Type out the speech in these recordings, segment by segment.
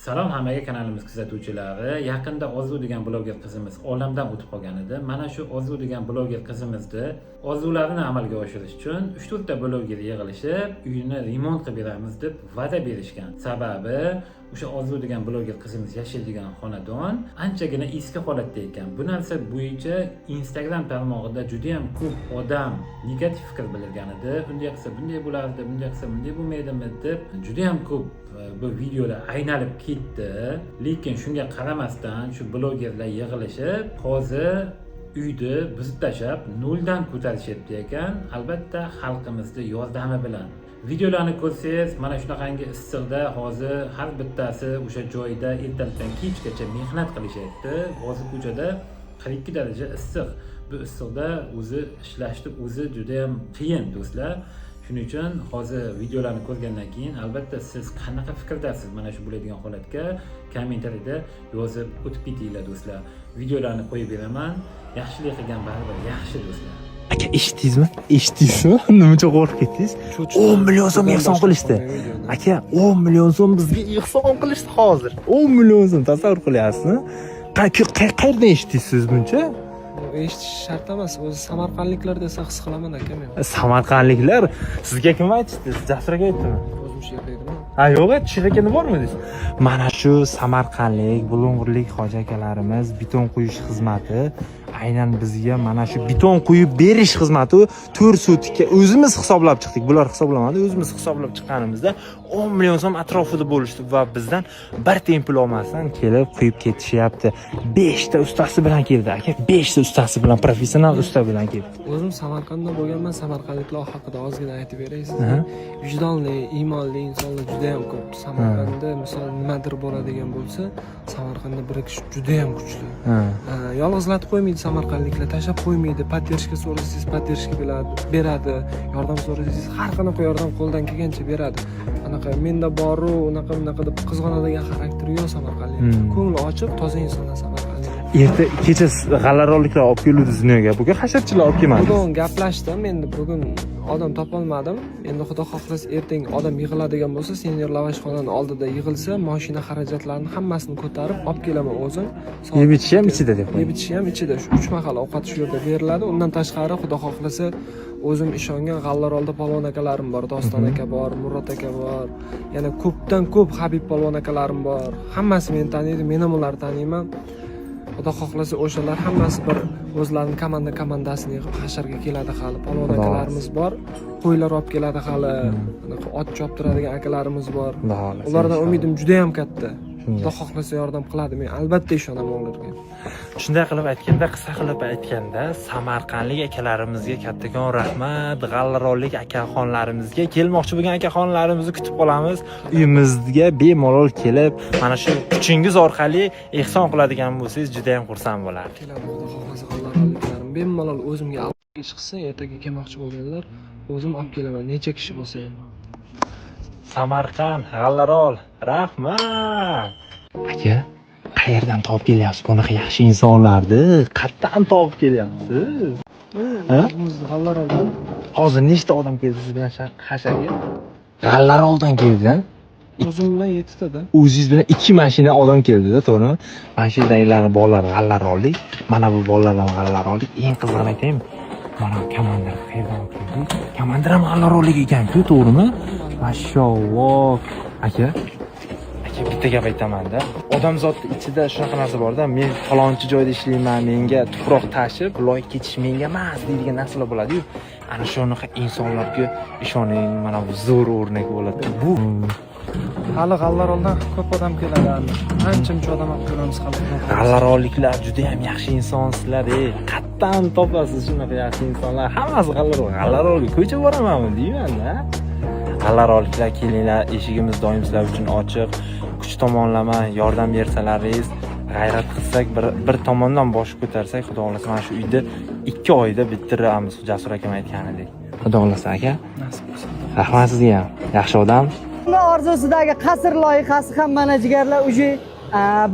Salom hammaga, kanalimiz kuzatuvchilari. Yaqinda Ozu degan bloger qizimiz olamdan o'tib qolgan edi. Mana shu Ozu degan bloger qizimizni orzularini amalga oshirish uchun 3-4 ta bloger yig'ilishib, uyini remont qilib beramiz deb va'da berishgan. Sababi o'sha Ozu degan bloger qizimiz yashaydigan xonadon anchagina eski holatda ekan. Bu narsa bo'yicha Instagram tarmog'ida juda ham ko'p odam negativ fikr bildirgan edi. Bunday qilsa bunday bo'lardi, bunday qilsa bunday bo'lmaydimi deb juda ham ko'p bu videolar aynalib ketdi. Lekin shunga qaramasdan shu blogerlar yig'ilishib, hozir uyni buzib tashlab noldan ko'tarishyapti ekan. Albatta xalqimizning yordami bilan. Videolarni ko'rsangiz, mana shunaqangi issiqda hozir har bittasi o'sha joyda ertalabdan kechgacha mehnat qilishyapti. Hozir ko'chada 42 daraja issiq. Bu issiqda o'zi ishlashni o'zi juda ham qiyin do'stlar. Shuning uchun hozir videolarni ko'rgandan keyin albatta siz qanaqa fikrdasiz mana shu bo'ladigan holatga kommentariyada yozib o'tib ketinglar do'stlar. Videolarni qo'yib beraman. Yaxshilik qilgan baribir yaxshi do'stlar. Aka eshitdingizmi? Eshitdingizmi? Nimacha qo'rqib ketdingiz? 10 million so'm ehson qilishdi. Aka 10 million so'm bizga ehson qilishdi hozir. 10 million so'm tasavvur qilyapsizmi? Qayerdan eshitdingiz siz buncha? Eshitish shart emas, o'zi samarqandliklar desa his qilaman aka men. Samarqandliklar sizga kim aytdi? Jasur aka aytdimi? O'zim shu yerda edim. Ha, yo'q, Tushir akani bormi deysiz? Mana shu samarqandlik, bulung'urlik hoji akalarimiz beton quyish xizmati aynan bizga mana shu beton quyib berish xizmati 4 sutka o'zimiz hisoblab chiqdik. Bular hisoblamadi, o'zimiz hisoblab chiqqanimizda 10 million so'm atrofida bo'lishdi va bizdan bir tiyin pul olmasdan kelib quyib ketishyapti. 5 ta ustasi bilan keldi aka. 5 ta ustasi bilan, professional usta bilan keldi. O'zim Samarqandda bo'lganman, samarqandliklar haqida ozgina aytib beray sizga. Vijdonli, iymonli insonlar juda ham ko'p. Samarqandda misol nimadir bo'ladigan bo'lsa, Samarqandda birikish juda ham kuchli. Yolg'izlatib qo'ymaydi samarqandliklar, tashlab qo'ymaydi. Поддержка so'rasangiz, поддержка beradi. Yordam so'rasangiz, har qanaqa yordam qo'ldan kelgancha beradi. Anaqa menda boru, unaqa deb qizg'onadigan xarakteri yo'q samarqandlik. Ko'ngli ochiq, toza insonlar samarqandlik. Erta kecha g'allaronliklar olib keluvdi dunyoga. Bugun hasharchilar olib kelmadi. Bugun gaplashdim, endi bugun odam topolmadim. Endi xudo xohlasa ertaga odam yig'iladigan bo'lsa, senior lavashxonani oldida yig'ilsa, mashina xarajatlarini hammasini ko'tarib olib kelaman o'zim. Yeb ichish ham ichida deb. Yeb ichish ham ichida. Shu 3 mahal ovqat shu yerda beriladi. Undan tashqari xudo xohlasa o'zim ishongan G'allarolda polvon akalarim bor, Doston aka bor, Murod aka bor. Yana ko'pdan ko'p Habib polvon akalarim bor. Hammasi meni taniydi, men ham ularni taniyman. Xudo xohlasa o'shalar hammasi bir o'zlarining komandasini yig'ib hasharga keladi hali. Polvon akalarimiz bor, qo'ylar olib keladi hali. Anaqa ot choptiradigan akalarimiz bor. Ulardan umidim juda ham katta. Xudo xohlasa yordam qiladi, men albatta ishonaman ularga. Shunday qilib aytganda, qissa qilib aytganda, samarqandlik akalarimizga kattakon rahmat, g'allaronlik akaxonlarimizga, kelmoqchi bo'lgan akaxonlarimizni kutib qolamiz. Uyimizga bemalol kelib, mana shu kuchingiz orqali ehson qiladigan bo'lsangiz, juda ham xursand bo'lardim. Keladi xudo xohlasa g'allaronliklarim bemalol o'zimga ish qilsa, ertaga kelmoqchi bo'lganlar o'zim olib kelaman, necha kishi bo'lsa ham. Samarqand, G'allarol, rahmat. Aka, qayerdan topib kelyapsiz bunaqa yaxshi insonlarni? Qayerdan topib kelyapsiz? G'allaroldan. Hozir nechta odam keldi siz bilan hasharga? G'allaroldan keldi-da. O'zim bilan 7 tada. O'zingiz bilan 2 mashina odam keldi-da, to'g'rimi? Mana shu yerdagilarning bolalari G'allarollik, mana bu bolalar G'allarollik. Eng qizig'ini aytaymi? Mana komandir qayerdan keldi? Komandir ham G'allarollik ekan-ku, to'g'rimi? Mashalloh. Aka bitta gap aytaman-da. Odamzodning ichida shunaqa narsa bor-da. Men falonchi joyda ishlayman, menga tuproq tashib, loy ketish menga emas deydigan narsalar bo'ladi-yu. Ana shunaqa insonlarga ishoning, mana bu zo'r o'rnak bo'ladi. Bu Hali G'allaroldan ko'p odam keladi. Ancha-muncha odam olib kelamiz hali. G'allaronliklar juda ham yaxshi insonsizlar. Qayerdan topasiz shunaqa yaxshi insonlar? Hammasi G'allaronlik. Ko'cha boramanmi deyman-da. G'allaronliklar kelinglar, eshigimiz doim sizlar uchun ochiq. Kuch tomonlama yordam bersalaringiz, g'ayrat qilsak, bir tomondan bosh ko'tarsak, xudo xolasa mana shu uyda 2 oyda bitiramiz, Jasur akam aytganidek. Xudo xolasa aka. Nasib bo'lsin. Rahmat sizga ham. Yaxshi odam. Orzusidagi qasr loyihasi ham mana jigarlar uji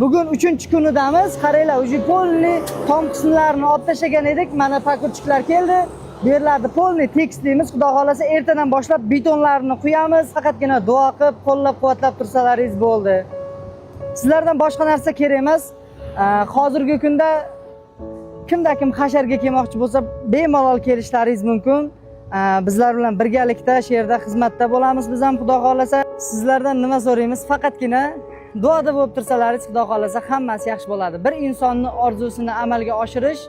bugun 3-kunidamiz. Qaranglar, uji polni tom qismlarini olib tashlagan edik. Mana pakurchiklar keldi. Bu yerlarda polni tekis deymiz. Xudo xolasa ertadan boshlab betonlarni quyamiz. Faqatgina duo qilib, qo'llab-quvvatlab tursalaringiz bo'ldi. Sizlardan boshqa narsa kerak emas. Hozirgi kunda kimda kim hasharga kelmoqchi bo'lsa, bemalol kelishlaringiz mumkin. Bizlar bilan birgalikda shu yerda xizmatda bo'lamiz. Biz ham Xudo xolasa sizlardan nima so'raymiz? Faqatgina duoda bo'lib tursalaringiz, Xudo xolasa hammasi yaxshi bo'ladi. Bir insonning orzusini amalga oshirish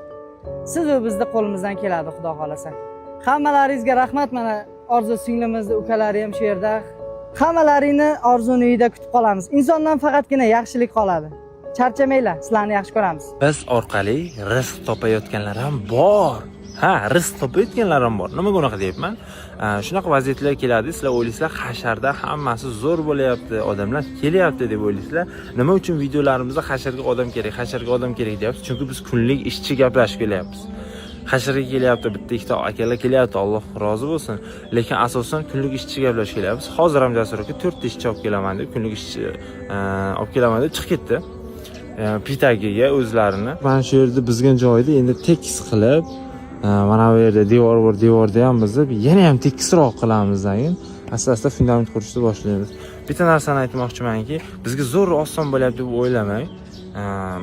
siz va bizning qo'limizdan keladi, Xudo xolasa. Hammalaringizga rahmat. Mana Orzu singlimizni ukalari ham shu yerda. Hammalaringni Orzuning uyida kutib qolamiz. Insondan faqatgina yaxshilik qoladi. Charchamanglar, sizlarni yaxshi ko'ramiz. Biz orqali rizq topayotganlar ham bor. Ha, rizq topayotganlar ham bor. Nimaga unaqa deyapman? Shunaqa vaziyatlar keladi, sizlar o'ylaysizlar, hasharda hammasi zo'r bo'lyapti, odamlar kelyapti deb o'ylaysizlar. Nima uchun videolarimizda hasharga odam kerak deyapmiz? Chunki biz kunlik ishchi gaplashib kelyapmiz. Hasharga kelyapti, bitta ikkita akalar kelyapti, Alloh rozi bo'lsin. Lekin asosan kunlik ishchi gaplashib kelyapmiz. Hozir ham Jasur aka 4 ta ishchi olib kelaman deb, kunlik ishchi olib kelaman deb chiqib ketdi. Pitagiga o'zlarini. Mana shu yerda bizgan joyda endi tekis qilib, mana bu yerda devor bor, devorda ham biz yana ham tekisroq qilamiz-dan keyin asta-asta fundament qurishni boshlaymiz. Bitta narsani aytmoqchimanki, bizga zo'r oson bo'lyapti deb o'ylamang.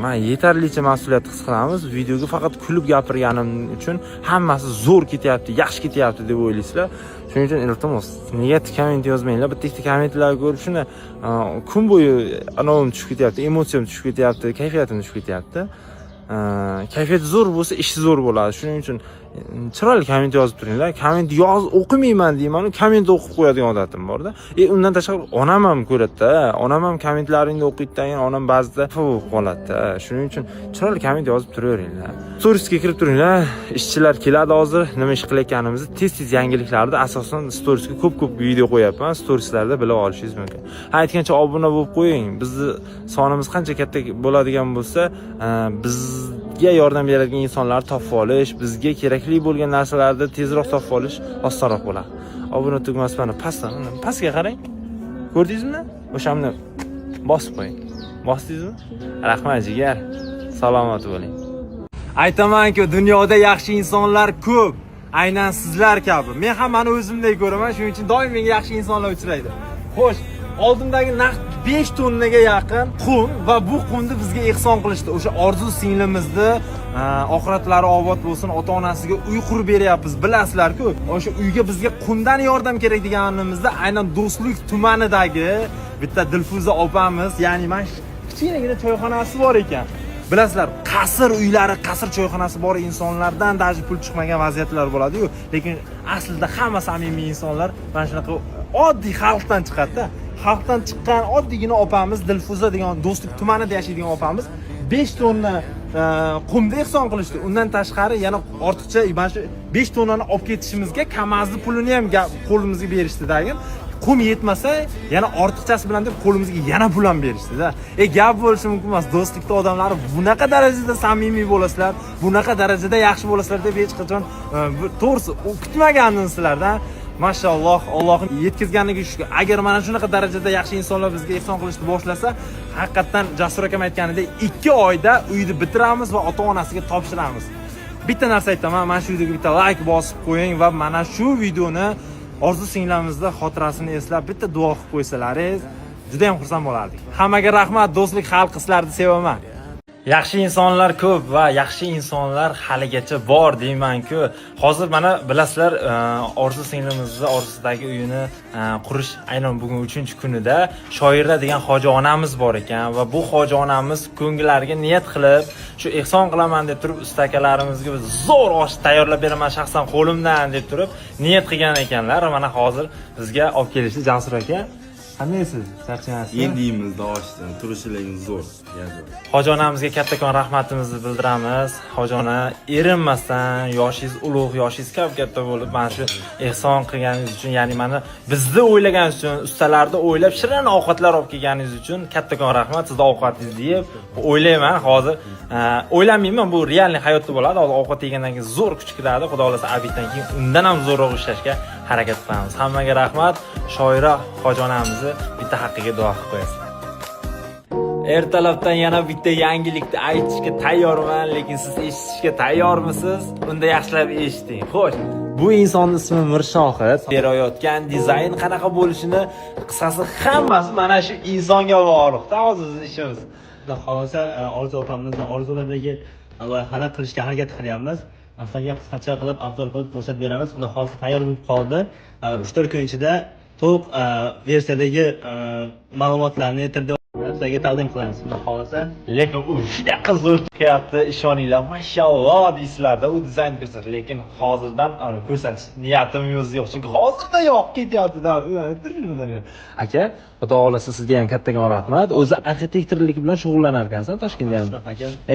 Men yetarlicha mas'uliyat his qilamiz. Videoga faqat kulib gapirganim uchun hammasi zo'r ketyapti, yaxshi ketyapti deb o'ylaysizlar. Shuning uchun iltimos, negativ komment yozmanglar. Bitta ikkita kommentlarni ko'rib shuni kun bo'yi anovim tushib ketyapti, emotsiyam tushib ketyapti, kayfiyatim tushib ketyapti. Kayfiyat zo'r bo'lsa, ish zo'r bo'ladi. Shuning uchun chiroyli komment yozib turinglar. Komment o'qimayman deyman, komment o'qib qo'yadigan odatim bor-da. Undan tashqari onam ham ko'radi-da. Onam ham kommentlaringni o'qiydi-da, onam ba'zida bo'lib qoladi-da. Shuning uchun chiroyli komment yozib turaveringlar. Storiesga kirib turinglar. Ishchilar keladi hozir, nima ish qilayotganimizni tez-tez yangiliklarda asosan storiesga ko'p video qo'yapman. Storieslarda bilib olishingiz mumkin. Aytgancha obuna bo'lib qo'ying. Bizni sonimiz qancha katta bo'ladigan bo'lsa, bizga yordam beradigan insonlarni topib olish, bizga kerakli bo'lgan narsalarni tezroq topib olish osonroq bo'ladi. Obuna tugmasini pastga qarang. Ko'rdingizmi? O'shamni bosib qo'ying. Bosdingizmi? Rahmat jigar. Salomat bo'ling. Aytaman-ku, dunyoda yaxshi insonlar ko'p. Aynan sizlar kabi. Men hammani o'zimdek ko'raman, shuning uchun doim menga yaxshi insonlar uchraydi. Xo'sh, oldimdagi naqd 5 tonnaga yaqin qum va bu qumni bizga ehson qilishdi. O'sha Orzu singlimizni oxiratlari obod bo'lsin, ota-onasiga uy qurib beryapmiz, bilasizlar-ku. O'sha uyga bizga qumdan yordam kerak deganimizda aynan Do'stlik tumanidagi bitta Dilfuza opamiz, ya'ni mana kichkinagina choyxonasi bor ekan. Bilasizlar, qasr uylari, qasr choyxonasi bor insonlardan даже pul chiqmagan vaziyatlar bo'ladi-yu, lekin aslida hamma samimiy insonlar mana shunaqa oddiy xalqdan chiqadi-da. Xalqdan chiqqan oddiygina opamiz Dilfuza degan Do'stlik tumanida yashaydigan opamiz 5 tonna qumni ehson qilishdi. Undan tashqari yana ortiqcha mana shu 5 tonnani olib ketishimizga KAMAZning pulini ham qo'limizga berishdi-dagin. Qum yetmasa, yana ortiqchasi bilan deb qo'limizga yana pul ham berishdi-da. Gap bo'lishi mumkin emas. Do'stlikda odamlar bunaqa darajada samimiy bo'lasizlar, bunaqa darajada yaxshi bo'lasizlar deb hech qachon to'g'risi kutmagandim sizlardan. Mashalloh, Allohning yetkazganiga shukr. Agar mana shunaqa darajada yaxshi insonlar bizga ehson qilishni boshlasa, haqiqatan Jasur akam aytganidek 2 oyda uyni bitiramiz va ota-onasiga topshiramiz. Bitta narsa aytaman, mana shu videoga bitta like bosib qo'ying va mana shu videoni Orzu singlamizni xotirasini eslab bitta duo qilib qo'ysalaringiz, juda ham xursand bo'lardik. Hammaga rahmat, do'stlik xalq, sizlarni sevaman. Yaxshi insonlar ko'p va yaxshi insonlar haligacha bor deyman-ku. Hozir mana bilasizlar, Orzu singlimizni Orzusidagi uyini qurish aynan bugun 3-kunida Shoira degan hoji onamiz bor ekan va bu hoji onamiz ko'ngillariga niyat qilib, shu ehson qilaman deb turib ustakalarimizga zo'r osh tayyorlab beraman shaxsan qo'limdan deb turib niyat qilgan ekanlar. Mana hozir bizga olib kelishdi Jasur aka. Qandaysiz? Charchamaysiz? Yendiyimizda oshdi, turishingiz zo'r. Hoji onamizga kattakon rahmatimizni bildiramiz. Hoji ona, erinmasdan, yoshingiz ulug', yoshingiz katta bo'lib, mana shu ehson qilganingiz uchun, ya'ni mana bizni o'ylaganingiz uchun, ustalarni o'ylab shirin ovqatlar olib kelganingiz uchun kattakon rahmat. Sizni ovqatingizni yeb, o'ylayman hozir, o'ylamayman, bu realniy hayotda bo'ladi. Hozir ovqat yegandan keyin zo'r kuch kiradi. Xudo xolasa abitdan keyin undan ham zo'rroq ishlashga harakat qilamiz. Hammaga rahmat. Shoira hoji onamizni bitta haqqiga duo qilib qo'yasizlar. Ertalabdan yana bitta yangilikni aytishga tayyorman, lekin siz eshitishga tayyormisiz? Unda yaxshilab eshiting. Xo'sh, Bu insonning ismi Mirshohid. Berayotgan dizayn qanaqa bo'lishini qisqasi hammasi mana shu insonga bog'liqda hozir ishimiz. Xudo xohlasa Orzu opamizning orzulardagi loyihalar qilishga harakat qilyapmiz. Haftaga qisqacha qilib afzal qilib ko'rsatib beramiz. Xudo xohlasa tayyor bo'lib qoldi. 3-4 kun ichida to'liq versiyadagi ma'lumotlarni yetirib sizlarga taqdim qilamiz. Xudo xohlasa. Lekin u juda qiziq chiqyapti, ishoninglar. Mashalloh deysizlarda, u dizayn ko'rsatdi, lekin hozirdan ko'rsatish niyatim yo'q, chunki hozirda yo'q ketyapti-da. Aka, xudo xolasa sizga ham kattakon rahmat. O'zi arxitektorlik bilan shug'ullanar ekansan Toshkentda ham.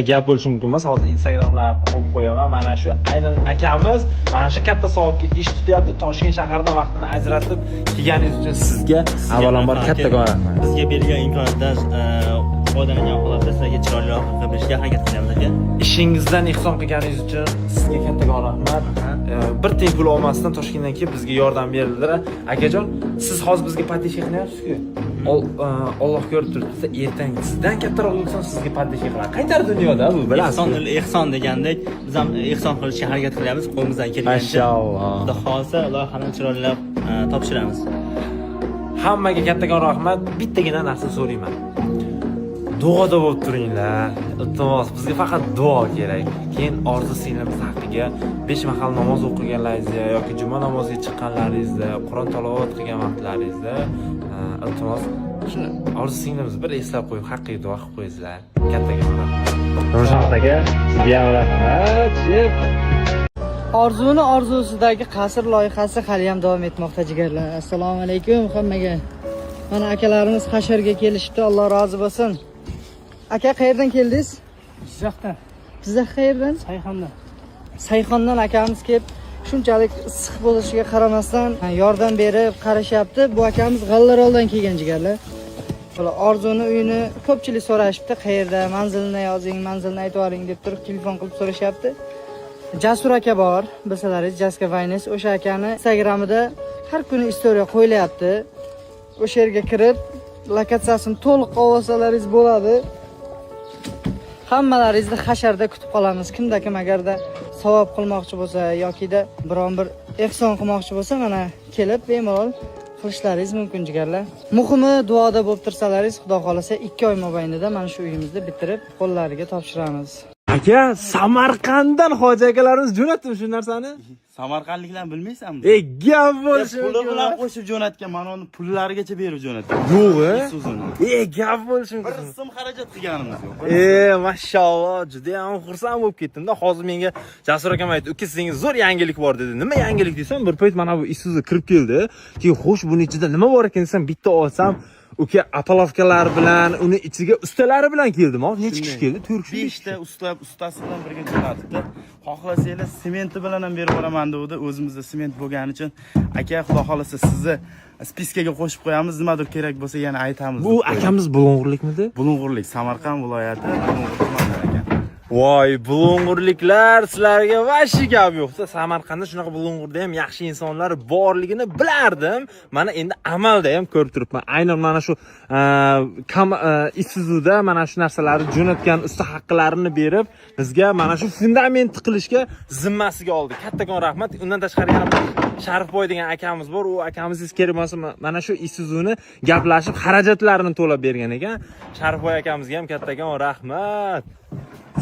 Gap bo'lishi mumkin emas, hozir Instagramlarga qo'yib qo'yaman. Mana shu aynan akamiz mana shu katta soatga ish tutyapti. Toshkent shahrida vaqtini ajratib kelganingiz uchun sizga avvalambor kattakon rahmat. Bizga berilgan imkoniyatdan foydalangan holatda sizlarga chiroyliroq qilishga harakat qilamiz aka. Ishingizdan ehson qilganingiz uchun sizga kattakon rahmat. Bir tiyin pul olmasdan Toshkentdan kelib bizga yordam berildi. Akajon, siz hozir bizga podishka qilyapsiz-ku. Alloh ko'rib turibdi, ertaga sizdan kattaroq inson sizga podishka qiladi. Qaytar dunyoda bu, bilasiz. Ehson degandek, biz ham ehson qilishga harakat qilyapmiz qo'limizdan kelgancha. Mashalloh. Xudo xohlasa loyihani chiroylab topshiramiz. Hammaga kattakon rahmat. Bittagina narsa so'rayman. Duoda bo'lib turinglar. Iltimos, bizga faqat duo kerak. Keyin Orzu singlimiz haqqiga 5 mahal namoz o'qiganlaringizda yoki juma namoziga chiqqanlaringizda, Qur'on tilovat qilgan vaqtlaringizda, iltimos, shuni Orzu singlimiz bir eslab qo'yib, haqqiga duo qilib qo'yinglar. Kattakon rahmat. Ro'shan aka, sizga ham rahmat. Orzuni orzusidagi qasr loyihasi hali ham davom etmoqda jigarlar. Assalomu alaykum hammaga. Mana akalarimiz Qashqarga kelishdi, Alloh rozi bo'lsin. Aka qayerdan keldingiz? Jizzaxdan. Jizzax qayerdan? Sayxondan. Sayxondan akamiz kelib, shunchalik issiq bo'lishiga qaramasdan yordam berib qarashyapti. Bu akamiz G'allaroldan kelgan jigarlar. Bola Orzuni uyini ko'pchilik so'rashibdi, qayerda, manzilni yozing, manzilni aytib yuboring deb turib telefon qilib so'rashyapti. Jasur aka bor, bilsalaringiz, Jaska Finance, o'sha akani Instagramida har kuni istoriya qo'yilyapti. O'sha yerga kirib, lokatsiyasini to'liq olsalaringiz bo'ladi. Hammalaringizni Qashqarda kutib qolamiz. Kimda kim agarda savob qilmoqchi bo'lsa yoki-da biron bir ehson qilmoqchi bo'lsa, mana kelib bemalol qilishlaringiz mumkin jigarlar. Muhimi duoda bo'lib tursalaringiz, Xudo xolasa 2 oy mobaynida mana shu uyimizni bitirib qo'llariga topshiramiz. Aka, Samarqanddan hoji akalarimiz jo'natdi shu narsani. Samarqandliklarni bilmaysanmi? Gap bo'lishi Puli bilan qo'shib jo'natgan, mana uni pullarigacha berib jo'natgan. Yo'q-a? Gap bo'lishi mumkin. Bir so'm xarajat qilganimiz yo'q. Mashalloh, juda ham xursand bo'lib ketdim-da. Hozir menga Jasur akam aytdi, "Uka, sizga zo'r yangilik bor" dedi. Nima yangilik desam, bir payt mana bu Isuzu kirib keldi. Keyin, "Xo'sh, buni ichida nima bor ekan" desam, bitta olsam, uka apalovkalar bilan, uni ichiga ustalari bilan keldim. Necha kishi keldi? 4 kishi. 5 ta ustasi bilan birga jo'natibdi. Xohlasanglar sementi bilan ham berib boraman dedi. O'zimizda sement bo'lgani uchun, aka, xudo xolasa sizni spiskaga qo'shib qo'yamiz. Nimadir kerak bo'lsa yana aytamiz. Bu akamiz Bulung'urlikmidi? Bulung'urlik, Samarqand viloyati Bulung'ur tumanida ekan. Voy, Bulung'urliklar, sizlarga vashi gap yo'qsa, Samarqandda shunaqa Bulung'urda ham yaxshi insonlar borligini bilardim. Mana endi amalda ham ko'rib turibman. Aynan mana shu Isuzuda mana shu narsalarni jo'natgan usta haqqalarini berib, bizga mana shu fundament qilishga zimmasiga oldi. Kattakon rahmat. Undan tashqari yana Sharifboy degan akamiz bor. U akamingiz kerak bo'lsa, mana shu Isuzuni gaplashib, xarajatlarini to'lab bergan ekan. Sharifboy akamizga ham kattakon rahmat.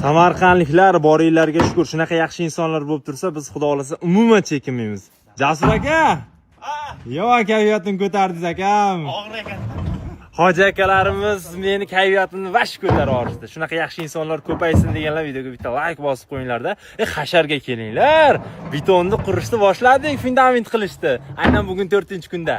Samarqandliklar boringlarga shukr, shunaqa yaxshi insonlar bo'lib tursa, biz xudo xolasa umuman chekinmaymiz. Jasur aka! Yo, kayfiyatni ko'tardingiz akam. Og'ir ekan. Hoji akalarimiz meni kayfiyatimni vash ko'tarib yuborishdi. Shunaqa yaxshi insonlar ko'paysin deganlar videoga bitta like bosib qo'yinglar-da. Qashqarga kelinglar. Betonni qurishni boshladik, fundament qilishdi. Aynan bugun 4-kunda.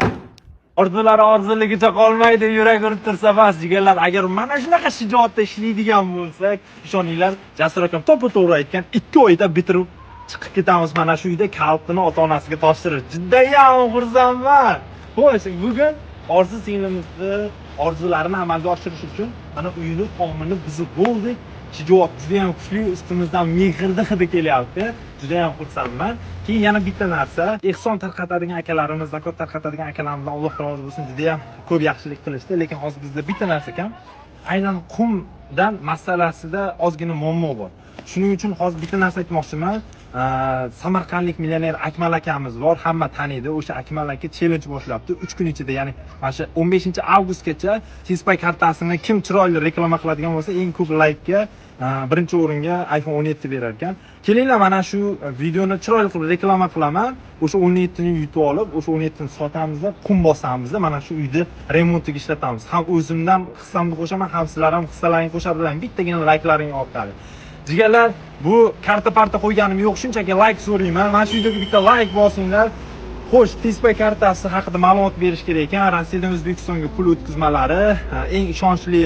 Orzulari orzuligicha qolmaydi, yurak urib tursa bas, jigarlar. Agar mana shunaqa shijoatda ishlaydigan bo'lsak, ishoninglar, Jasur akam to'g'ri aytgan, 2 oyda bitirib chiqib ketamiz. Mana shu uyda kaltini ota-onasiga topshirib, juda ham xursandman. Xo'sh, bugun Orzu singlimizni orzularini amalga oshirish uchun mana uyini qonunini buzib bo'ldik. Shijoat juda ham kuchli, ustimizdan mehrda hidi kelyapti. Juda ham xursandman. Keyin yana bitta narsa, ehson tarqatadigan akalarimiz, zakot tarqatadigan akalarimizdan Alloh rozi bo'lsin, juda ham ko'p yaxshilik qilishdi, lekin hozir bizda bitta narsa kam. Aynan qumdan masalasida ozgina muammo bor. Shuning uchun hozir bitta narsa aytmoqchiman. Samarqandlik millioner Akmal akamiz bor, hamma taniydi. O'sha Akmal aka challenge boshlabdi. 3 kun ichida, ya'ni mana shu 15-avgustgacha Tespay kartasini kim chiroyli reklama qiladigan bo'lsa, eng ko'p laykka birinchi o'ringa iPhone 17 berar ekan. Kelinglar, mana shu videoni chiroyli qilib reklama qilaman. O'sha 17 ni yutib olib, o'sha 17 ni sotamiz, qum bosamiz, mana shu uyni remontiga ishlatamiz. Ham o'zimdan hissamni qo'shaman, ham sizlar ham hissalaringizni qo'shib bilan bittagina layklaring orqali. Jigarlar, bu karta parta qo'yganim yo'q, shunchaki like so'rayman. Mana shu videoga bitta like bosinglar. Xo'sh, Tespay kartasi haqida ma'lumot berish kerak ekan. Rossiyadan O'zbekistonga pul o'tkazmalari eng ishonchli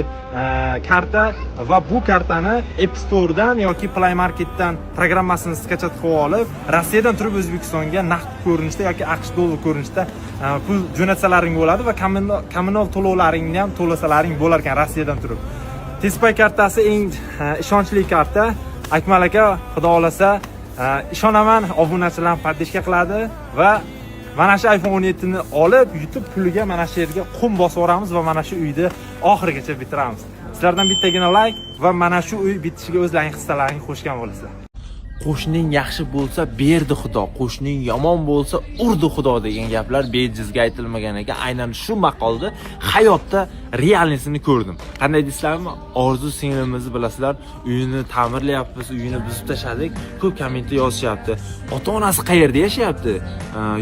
karta va bu kartani App Store'dan yoki Play Marketdan programmasini skachat qilib olib, Rossiyadan turib O'zbekistonga naqd ko'rinishda yoki AQSh dollar ko'rinishda pul jo'natsalaring bo'ladi va kommunal to'lovlaringni ham to'lasalaring bo'lar ekan Rossiyadan turib. Tespay kartasi eng ishonchli karta. Akmal aka, xudo xolasa, ishonaman, obunachilarni podдержка qiladi va mana shu iPhone 17 ni olib, YouTube puliga mana shu yerga qum bosib yuboramiz va mana shu uyni oxirigacha bitiramiz. Sizlardan bittagina like va mana shu uy bitishiga o'zlaringiz hissalaringizni qo'shgan bo'lasizlar. Qo'shning yaxshi bo'lsa berdi Xudo, qo'shning yomon bo'lsa urdi Xudo degan gaplar bejizga aytilmagan ekan. Aynan shu maqolda hayotda realnisini ko'rdim. Qanday deysizlarmi? Orzu singlimizni bilasizlar, uyini ta'mirlayapmiz, uyini buzib tashladik. Ko'p kommentda yozishyapti. Ota-onasi qayerda yashayapti?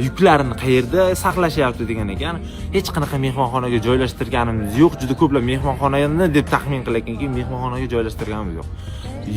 Yuklarini qayerda saqlashyapti degan ekan. Hech qanaqa mehmonxonaga joylashtirganimiz yo'q. Juda ko'plab mehmonxonani deb taxmin qilarkanki, mehmonxonaga joylashtirganimiz yo'q.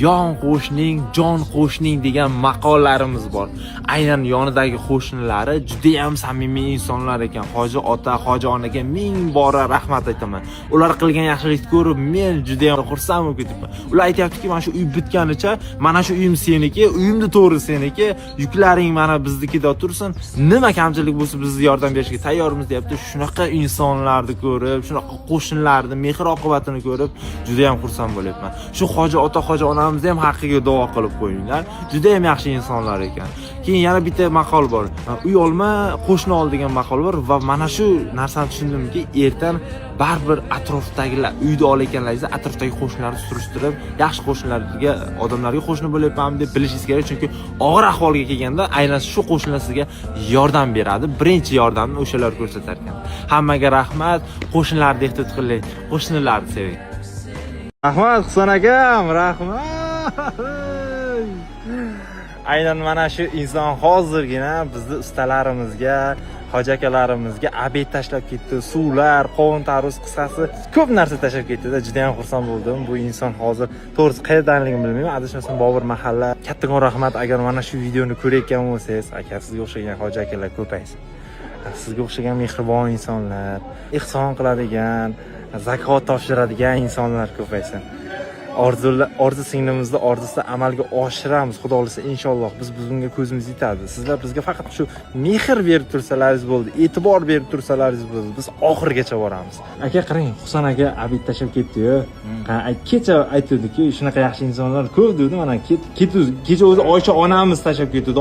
Yon qo'shning, jon qo'shning degan maqollarimiz bor. Aynan yonidagi qo'shnilari juda ham samimiy insonlar ekan. Hoji ota, hoji onaga ming bora rahmat aytaman. Ular qilgan yaxshilikni ko'rib men juda ham xursand bo'lib ketibman. Ular aytayaptiki, mana shu uy bitganicha, mana shu uyim seniki, uyimni to'g'ri seniki, yuklaring mana biznikida tursin. Nima kamchilik bo'lsa bizga yordam berishga tayyormiz deyapti. Shunaqa insonlarni ko'rib, shunaqa qo'shnilarni mehr oqibatini ko'rib juda ham xursand bo'lyapman. Shu hoji ota, hoji onamizni ham haqqiga duo qilib qo'yinglar. Juda ham yaxshi insonlar ekan. Keyin yana bitta maqol bor. Uy olma, qo'shni ol degan maqol bor va mana shu narsani tushundimki, ertan baribir atrofdagilar uyda olayotganlaringizni atrofdagi qo'shnilarni surishtirib, yaxshi qo'shnilarga, odamlarga qo'shni bo'lyapman deb bilishingiz kerak, chunki og'ir ahvolga kelganda aynan shu qo'shnilar sizga yordam beradi. Birinchi yordamni o'shalar ko'rsatar ekan. Hammaga rahmat, qo'shnilarni ehtiyot qiling, qo'shnilarni seving. Rahmat Husan akam, rahmat. Aynan mana shu inson hozirgina bizni ustalarimizga, hoji akalarimizga obed tashlab ketdi. Suvlar, qovun tarvuz, qisqasi ko'p narsa tashlab ketdi-da. Juda ham xursand bo'ldim. Bu inson hozir to'g'risi qayerdanligini bilmayman. Adashmasam Bobur mahalla. Kattakon rahmat agar mana shu videoni ko'rayotgan bo'lsangiz, aka sizga o'xshagan hoji akalar ko'paysin. Sizga o'xshagan mehribon insonlar, ihson qiladigan, zakot topshiradigan insonlar ko'paysin. Orzu singlimizni orzusini amalga oshiramiz. Xudo xolasa inshaalloh biz bunga ko'zimiz yetadi. Sizlar bizga faqat shu mehr berib tursalaringiz bo'ldi, e'tibor berib tursalaringiz bo'ldi. Biz oxirigacha boramiz. Aka qarang, Husan aka abid tashlab ketdi-yu. Kecha aytdi-ku, shunaqa yaxshi insonlar ko'p dedi. Mana kecha o'zi Oysha onamiz tashlab ketdi.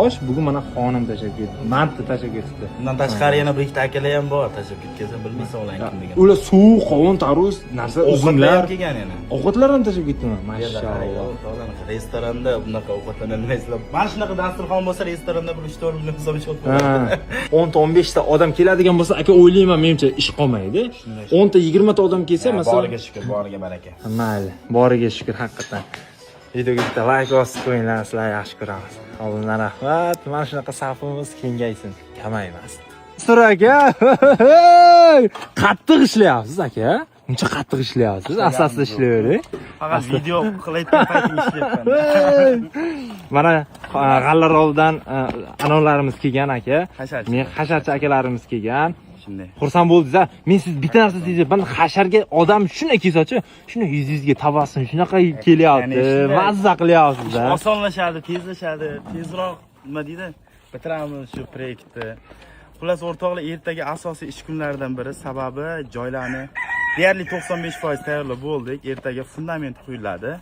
Osh bugun mana xonim tashlab ketdi. Marta tashlab ketdi. Undan tashqari yana bir ikkita akalar ham bor tashlab ketgan, bilmaysan ular kim degan. Ular suv, qovun, tarvuz, narsa uzumlar kelgan yana. Ovqatlar ham tashlab ketdimi? Mashalloh. Restoranda bunaqa ovqatlanolmaysizlar. Mana shunaqa dasturxon bo'lsa, restoranda bir 3-4 million hisob ish qilib 10 ta 15 ta odam keladigan bo'lsa, aka o'ylayman, menimcha ish qolmaydi. 10 ta 20 ta odam kelsa, masalan, boriga shukr, boriga baraka. Mayli, boriga shukr haqiqatan. Videoga bitta like bosib qo'yinglar, sizlar yaxshi ko'ramiz. Oldindan rahmat. Mana shunaqa safimiz kengaysin, kamaymasin. Sir aka, qattiq ishlayapsiz aka. Uncha qattiq ishlayapsiz, asosda ishlayvering. Faqat video qilayotgan paytim ishlayapman. Mana G'allaroldan anonlarimiz kelgan aka. Men hasharchi akalarimiz kelgan. Shunday. Xursand bo'ldiz-a. Men siz bitta narsa deyapman. Hasharga odam shunday kelsa-chi, shuni yuzingizga tabassum shunaqa kelyapti, mazza qilyapsiz-a. Osonlashadi, tezlashadi, tezroq nima deydi? Bitiramiz shu proyektni. Xullas o'rtoqlar, ertaga asosiy ish kunlaridan biri, sababi joylarni deyarli 95% tayyorlab bo'ldik. Ertaga fundament quyiladi.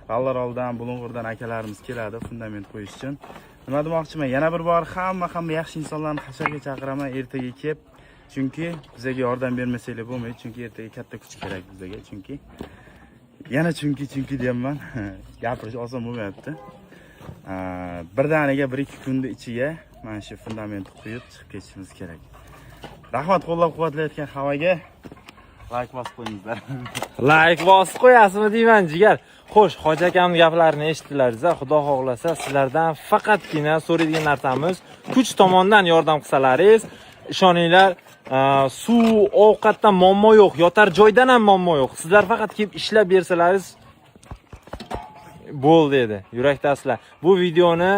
G'allaroldan, Bulung'urdan akalarimiz keladi fundament qo'yish uchun. Nima demoqchiman? Yana bir bor hamma yaxshi insonlarni hasharga chaqiraman ertaga kelib. Chunki bizga yordam bermasanglar bo'lmaydi. Chunki ertaga katta kuch kerak bizga. Chunki Yana chunki deyapman. Gapirish oson bo'lmayapti. Birdaniga 1-2 kunning ichiga mana shu fundamentni qo'yib chiqib ketishimiz kerak. Rahmat qo'llab-quvvatlayotgan havoga like bosib qo'yingizlar. Like bosib qo'yasizmi deyman jigar. Xo'sh, Hoji akamning gaplarini eshitdilaringiz, xudo xohlasa sizlardan faqatgina so'raydigan narsamiz kuch tomondan yordam qilsalaringiz, ishoninglar, suv, ovqatdan muammo yo'q, yotar joydan ham muammo yo'q. Sizlar faqat kelib ishlab bersalaringiz bo'ldi edi. Yurakdasizlar. Bu videoni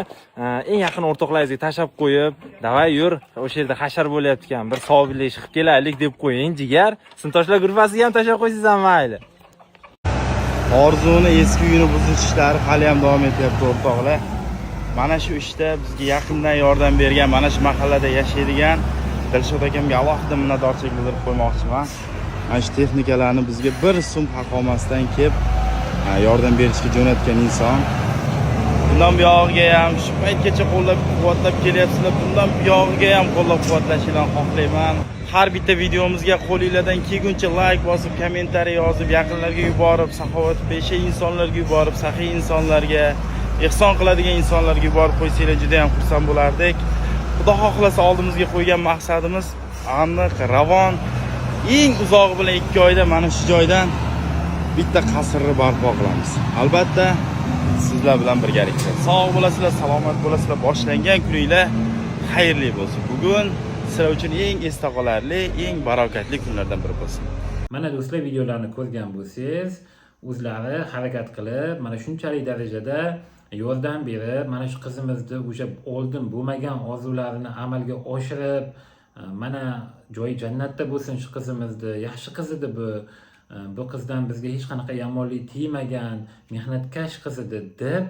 eng yaqin o'rtoqlaringizga tashab qo'yib, "Davay yur, o'sha yerda hashar bo'layapti ekan, bir soviblik chiqib kelaylik" deb qo'ying jigar. Sintoshlar guruhiga ham tashab qo'ysangiz ham mayli. Orzuni eski uyini buzish ishlari hali ham davom etyapti o'rtoqlar. Mana shu ishda bizga yaqindan yordam bergan, mana shu mahallada yashaydigan Dilshod akamga alohida minnatdorchilik bildirib qo'ymoqchiman. Mana shu texnikalarni bizga 1 so'm haq olmasdan kelib yordam berishga jo'natgan inson. Bundan buyog'iga ham shu paytgacha qo'llab-quvvatlab kelyapsizlar. Bundan buyog'iga ham qo'llab-quvvatlashinglarni xohlayman. Har bitta videomizga qo'lingizdan kelguncha like bosib, kommentariy yozib, yaqinlarga yuborib, saxovat pesha insonlarga yuborib, saxiy insonlarga, ehson qiladigan insonlarga yuborib qo'ysanglar juda ham xursand bo'lardik. Xudo xohlasa oldimizga qo'ygan maqsadimiz aniq, ravon, eng uzog'i bilan 2 oyda mana shu joydan bitta qasrni barpo qilamiz. Albatta sizlar bilan birgalikda. Sog' bo'lasizlar, salomat bo'lasizlar, boshlangan kuninglar xayrli bo'lsin. Bugun sizlar uchun eng esda qolarli, eng barokatli kunlardan biri bo'lsin. Mana do'stlar, videolarni ko'rgan bo'lsangiz, o'zlari harakat qilib, mana shunchalik darajada yordam berib, mana shu qizimizni o'sha oldin bo'lmagan orzularini amalga oshirib, mana joyi jannatda bo'lsin shu qizimizni, yaxshi qiz edi bu. Bu qizdan bizga hech qanaqa yomonlik tegmagan, mehnatkash qiz edi deb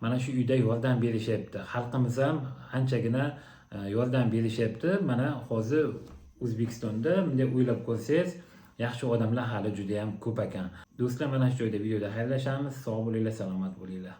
mana shu uyda yordam berishyapti. Xalqimiz ham anchagina yordam berishyapti. Mana hozir O'zbekistonda bunday o'ylab ko'rsangiz, yaxshi odamlar hali juda ham ko'p ekan. Do'stlar, mana shu joyda videoda xayrlashamiz. Sog' bo'linglar, salomat bo'linglar.